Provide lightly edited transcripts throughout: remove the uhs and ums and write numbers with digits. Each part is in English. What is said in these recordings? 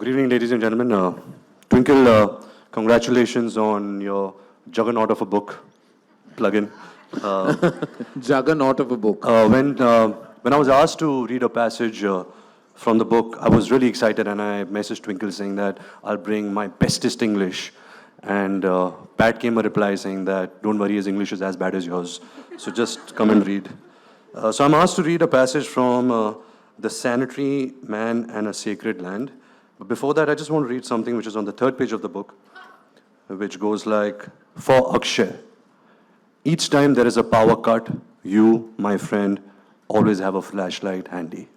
Good evening, ladies and gentlemen. Twinkle, congratulations on your juggernaut of a book. Plug-in. Juggernaut of a book. When I was asked to read a passage from the book, I was really excited, and I messaged Twinkle saying that I'll bring my bestest English. And Pat came a reply saying that, don't worry, his English is as bad as yours. So just come and read. So I'm asked to read a passage from The Sanitary Man and a Sacred Land. But before that, I just want to read something which is on the third page of the book, which goes like, for Akshay. Each time there is a power cut, you, my friend, always have a flashlight handy.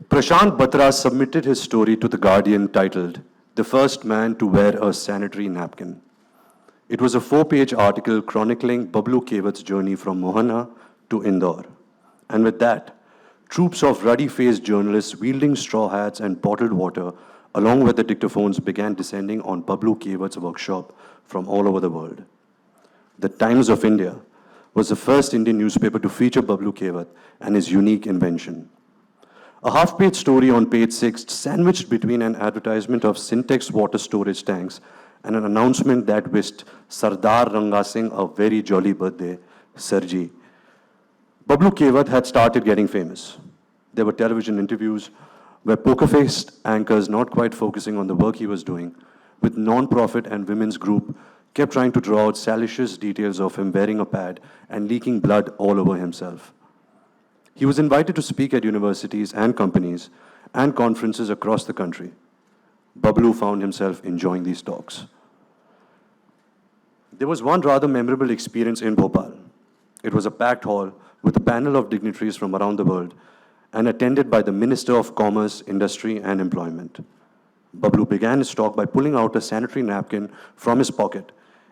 Prashant Batra submitted his story to The Guardian titled, The First Man to Wear a Sanitary Napkin. It was a 4-page article chronicling Bablu Kewat's journey from Mohana to Indore. And with that, troops of ruddy-faced journalists wielding straw hats and bottled water, along with the dictaphones, began descending on Bablu Kewat's workshop from all over the world. The Times of India was the first Indian newspaper to feature Bablu Kewat and his unique invention. A half-page story on page 6, sandwiched between an advertisement of Syntex water storage tanks and an announcement that wished Sardar Ranga Singh a very jolly birthday, Sarji. Bablu Kewat had started getting famous. There were television interviews where poker-faced anchors, not quite focusing on the work he was doing, with non-profit and women's group, kept trying to draw out salacious details of him wearing a pad and leaking blood all over himself. He was invited to speak at universities and companies and conferences across the country. Bablu found himself enjoying these talks. There was one rather memorable experience in Bhopal. It was a packed hall with a panel of dignitaries from around the world and attended by the Minister of Commerce, Industry and Employment. Bablu began his talk by pulling out a sanitary napkin from his pocket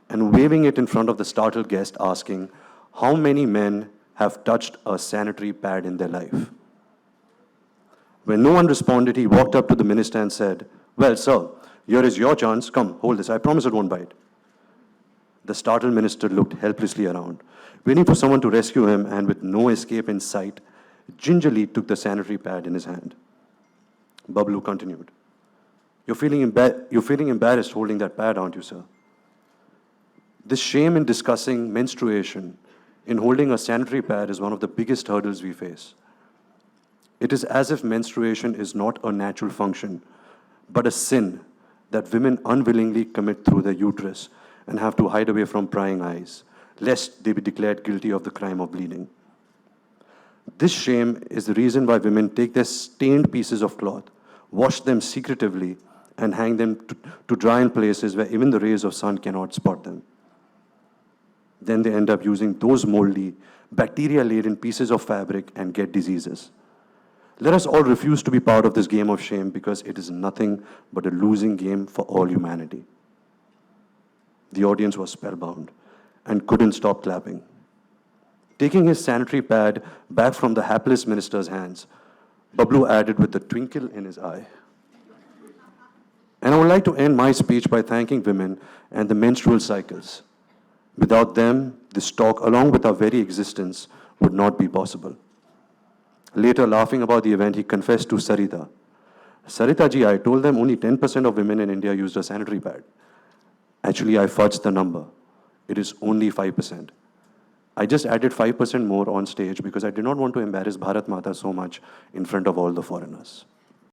and waving it in front of the startled guest, asking, how many men have touched a sanitary pad in their life? When no one responded, he walked up to the minister and said, well, sir, here is your chance. Come, hold this. I promise it won't bite. The startled minister looked helplessly around, waiting for someone to rescue him, and with no escape in sight, gingerly took the sanitary pad in his hand. Bablu continued, You're feeling embarrassed holding that pad, aren't you, sir? This shame in discussing menstruation, in holding a sanitary pad, is one of the biggest hurdles we face. It is as if menstruation is not a natural function, but a sin that women unwillingly commit through their uterus and have to hide away from prying eyes, lest they be declared guilty of the crime of bleeding. This shame is the reason why women take their stained pieces of cloth, wash them secretively, and hang them to dry in places where even the rays of sun cannot spot them. Then they end up using those moldy, bacteria-laden pieces of fabric and get diseases. Let us all refuse to be part of this game of shame, because it is nothing but a losing game for all humanity. The audience was spellbound and couldn't stop clapping. Taking his sanitary pad back from the hapless minister's hands, Bablu added with a twinkle in his eye, and I would like to end my speech by thanking women and the menstrual cycles. Without them, this talk, along with our very existence, would not be possible. Later, laughing about the event, he confessed to Sarita, Sarita ji, I told them only 10% of women in India used a sanitary pad. Actually, I fudged the number. It is only 5%. I just added 5% more on stage because I did not want to embarrass Bharat Mata so much in front of all the foreigners.